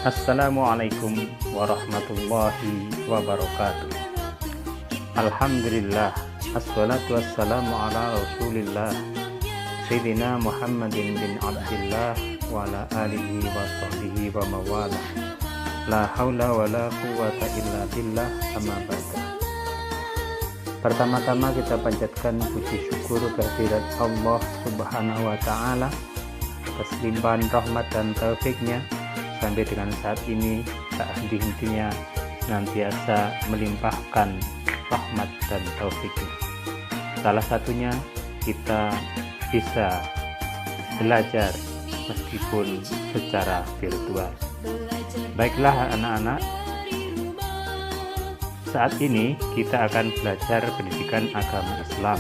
Assalamualaikum warahmatullahi wabarakatuh. Alhamdulillah, assalatu wassalamu ala rasulillah Sayyidina Muhammadin bin Abdillah wa ala alihi wa sahbihi wa mawala. La haula wa la quwata illa billah, amma ba'da. Pertama-tama kita panjatkan puji syukur kehadirat Allah Subhanahu wa ta'ala atas limpahan rahmat dan taufiknya sampai dengan saat ini, tak henti-hentinya senantiasa melimpahkan rahmat dan taufiknya. Salah satunya kita bisa belajar meskipun secara virtual. Baiklah anak-anak, saat ini kita akan belajar pendidikan agama Islam.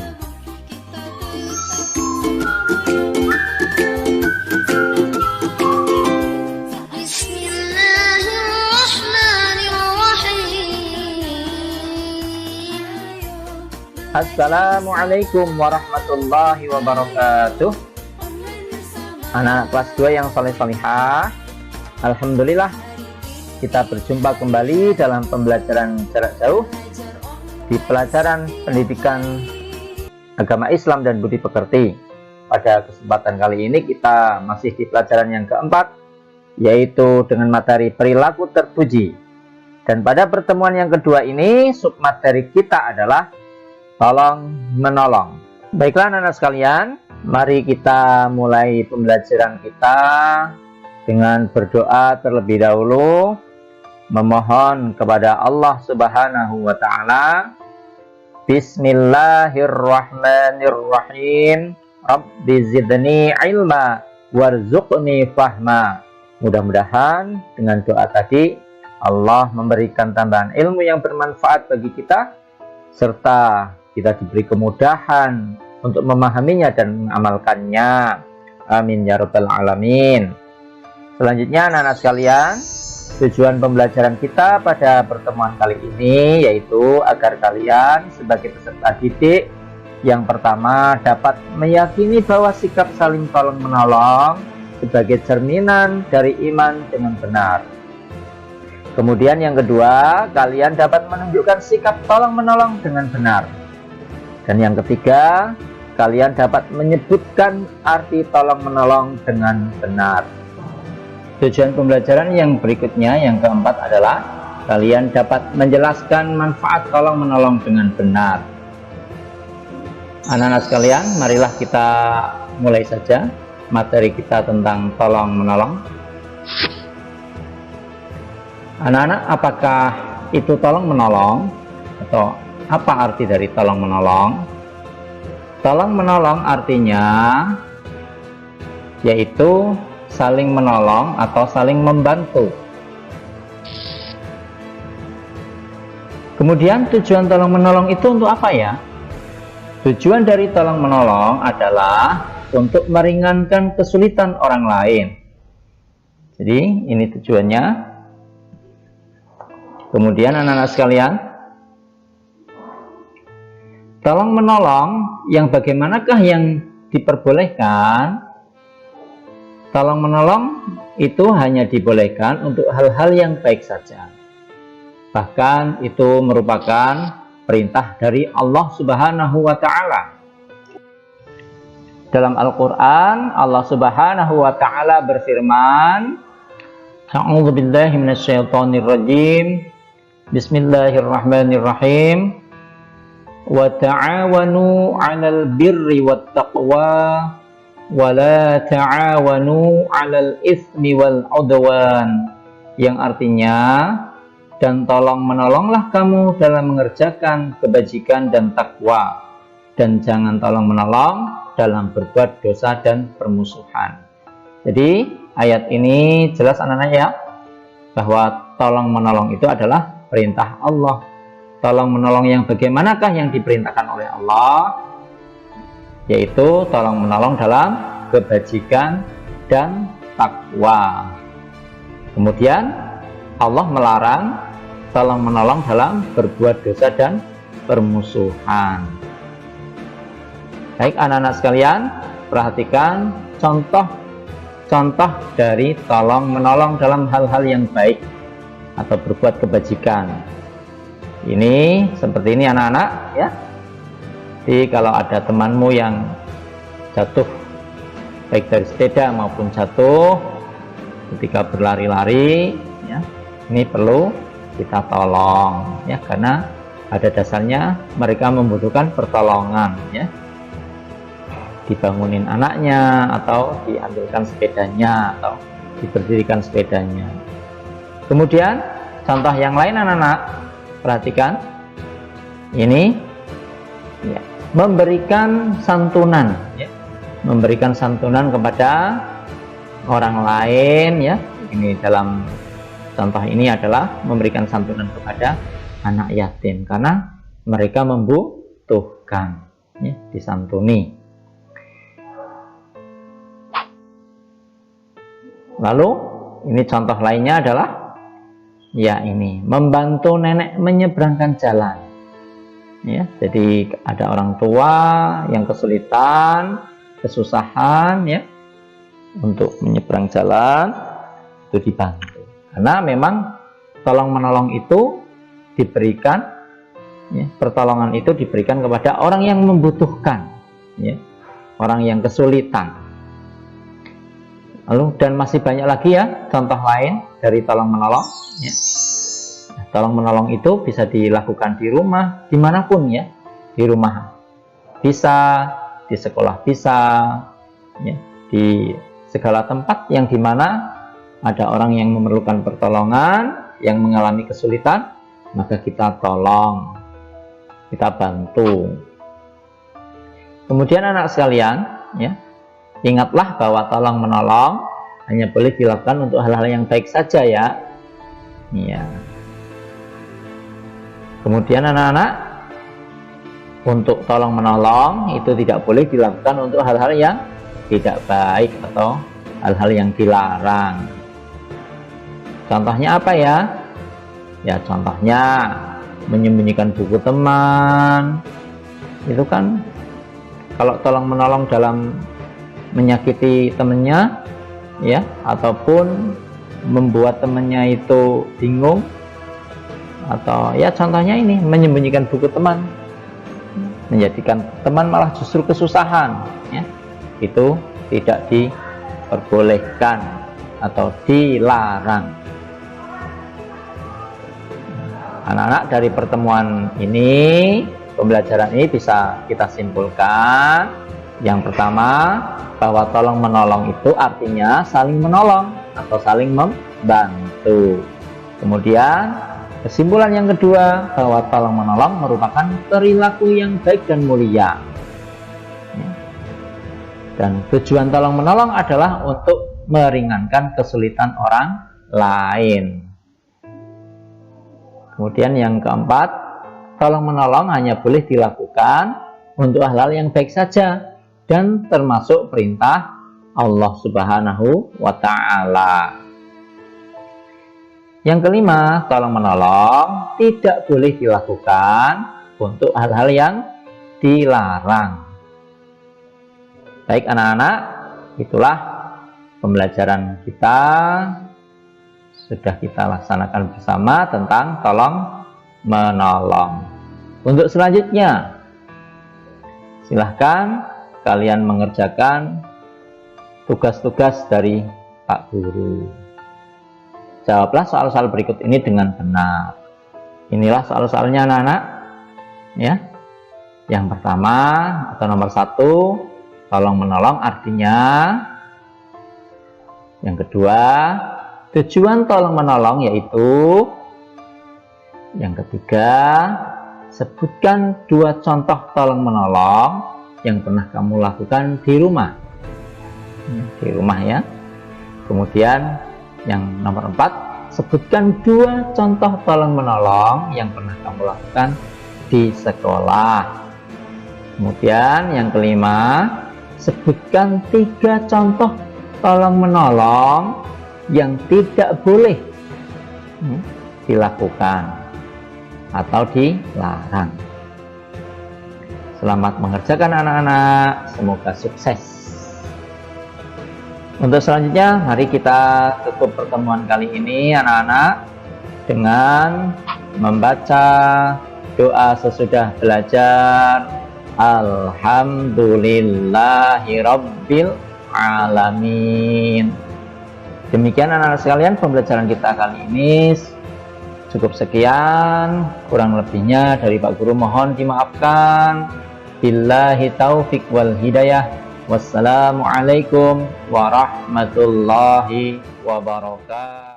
Assalamualaikum warahmatullahi wabarakatuh. Anak-anak kelas 2 yang soleh-solihah, alhamdulillah kita berjumpa kembali dalam pembelajaran jarak jauh di pelajaran pendidikan agama Islam dan budi pekerti. Pada kesempatan kali ini kita masih di pelajaran yang keempat, yaitu dengan materi perilaku terpuji. Dan pada pertemuan yang kedua ini submateri kita adalah tolong menolong. Baiklah anak-anak sekalian, mari kita mulai pembelajaran kita dengan berdoa terlebih dahulu, memohon kepada Allah Subhanahu wa ta'ala. Bismillahirrahmanirrahim. Rabbi zidni ilma warzuqni fahma. Mudah-mudahan dengan doa tadi Allah memberikan tambahan ilmu yang bermanfaat bagi kita, serta kita diberi kemudahan untuk memahaminya dan mengamalkannya. Amin ya rabbal alamin. Selanjutnya anak-anak sekalian, tujuan pembelajaran kita pada pertemuan kali ini yaitu agar kalian sebagai peserta didik yang pertama dapat meyakini bahwa sikap saling tolong menolong sebagai cerminan dari iman dengan benar. Kemudian yang kedua, kalian dapat menunjukkan sikap tolong menolong dengan benar. Dan yang ketiga, kalian dapat menyebutkan arti tolong menolong dengan benar. Tujuan pembelajaran yang berikutnya, yang keempat adalah kalian dapat menjelaskan manfaat tolong menolong dengan benar. Anak-anak sekalian, marilah kita mulai saja materi kita tentang tolong menolong. Anak-anak, apakah itu tolong menolong? Atau apa arti dari tolong menolong? Tolong menolong artinya yaitu saling menolong atau saling membantu. Kemudian tujuan tolong menolong itu untuk apa ya? Tujuan dari tolong menolong adalah untuk meringankan kesulitan orang lain. Jadi ini tujuannya. Kemudian anak-anak sekalian, tolong menolong yang bagaimanakah yang diperbolehkan? Tolong menolong itu hanya dibolehkan untuk hal-hal yang baik saja. Bahkan itu merupakan perintah dari Allah Subhanahu wa ta'ala. Dalam Al-Quran, Allah Subhanahu wa ta'ala berfirman, A'udzu billahi minasyaitonir rajim. Bismillahirrahmanirrahim. Wa ta'awanu 'alal birri wat taqwa wa la ta'awanu 'alal itsmi wal 'udwan. Yang artinya, dan tolong menolonglah kamu dalam mengerjakan kebajikan dan takwa, dan jangan tolong menolong dalam berbuat dosa dan permusuhan. Jadi ayat ini jelas anak-anak ya, bahwa tolong menolong itu adalah perintah Allah. Tolong menolong yang bagaimanakah yang diperintahkan oleh Allah? Yaitu tolong menolong dalam kebajikan dan takwa. Kemudian Allah melarang tolong menolong dalam berbuat dosa dan permusuhan. Baik anak-anak sekalian, perhatikan contoh contoh dari tolong menolong dalam hal-hal yang baik atau berbuat kebajikan. Ini seperti ini anak-anak ya. Jadi kalau ada temanmu yang jatuh baik dari sepeda maupun jatuh ketika berlari-lari ya, ini perlu kita tolong ya, karena pada dasarnya mereka membutuhkan pertolongan ya. Dibangunin anaknya atau diambilkan sepedanya atau diberdirikan sepedanya. Kemudian contoh yang lain anak-anak, perhatikan ini ya, memberikan santunan ya, memberikan santunan kepada orang lain ya. Ini dalam contoh ini adalah memberikan santunan kepada anak yatim karena mereka membutuhkan ya, disantuni. Lalu ini contoh lainnya adalah ya, ini membantu nenek menyeberangkan jalan ya. Jadi ada orang tua yang kesulitan, kesusahan ya, untuk menyeberang jalan itu dibantu, karena memang tolong menolong itu diberikan ya, pertolongan itu diberikan kepada orang yang membutuhkan ya, orang yang kesulitan. Lalu dan masih banyak lagi ya contoh lain dari tolong menolong ya. Tolong menolong itu bisa dilakukan di rumah, dimanapun ya, di rumah bisa, di sekolah bisa ya, di segala tempat yang dimana ada orang yang memerlukan pertolongan, yang mengalami kesulitan, maka kita tolong, kita bantu. Kemudian anak sekalian ya, ingatlah bahwa tolong menolong hanya boleh dilakukan untuk hal-hal yang baik saja ya. Iya. Kemudian anak-anak, untuk tolong menolong itu tidak boleh dilakukan untuk hal-hal yang tidak baik atau hal-hal yang dilarang. Contohnya apa ya? Ya contohnya menyembunyikan buku teman. Itu kan kalau tolong menolong dalam menyakiti temannya ya, ataupun membuat temannya itu bingung, atau ya contohnya ini menyembunyikan buku teman, menjadikan teman malah justru kesusahan ya, itu tidak diperbolehkan atau dilarang. Anak-anak, dari pertemuan ini, pembelajaran ini bisa kita simpulkan yang pertama, bahwa tolong menolong itu artinya saling menolong atau saling membantu. Kemudian kesimpulan yang kedua, bahwa tolong menolong merupakan perilaku yang baik dan mulia. Dan tujuan tolong menolong adalah untuk meringankan kesulitan orang lain. Kemudian yang keempat, tolong menolong hanya boleh dilakukan untuk hal-hal yang baik saja dan termasuk perintah Allah Subhanahu wa Ta'ala. Yang kelima, tolong menolong tidak boleh dilakukan untuk hal-hal yang dilarang. Baik anak-anak, itulah pembelajaran kita, sudah kita laksanakan bersama tentang tolong menolong. Untuk selanjutnya, silahkan kalian mengerjakan tugas-tugas dari Pak Guru. Jawablah soal-soal berikut ini dengan benar. Inilah soal-soalnya anak-anak ya. Yang pertama atau nomor 1, tolong menolong artinya. Yang kedua, tujuan tolong menolong yaitu. Yang ketiga, sebutkan 2 contoh tolong menolong yang pernah kamu lakukan di rumah. Di rumah ya. Kemudian yang nomor 4, sebutkan 2 contoh tolong menolong yang pernah kamu lakukan di sekolah. Kemudian yang kelima, sebutkan 3 contoh tolong menolong yang tidak boleh dilakukan atau dilarang. Selamat mengerjakan anak-anak, semoga sukses. Untuk selanjutnya, mari kita tutup pertemuan kali ini anak-anak dengan membaca doa sesudah belajar. Alhamdulillahirabbil alamin. Demikian anak-anak sekalian pembelajaran kita kali ini. Cukup sekian, kurang lebihnya dari Pak Guru mohon dimaafkan. Billahi taufik wal hidayah. Wassalamualaikum warahmatullahi wabarakatuh.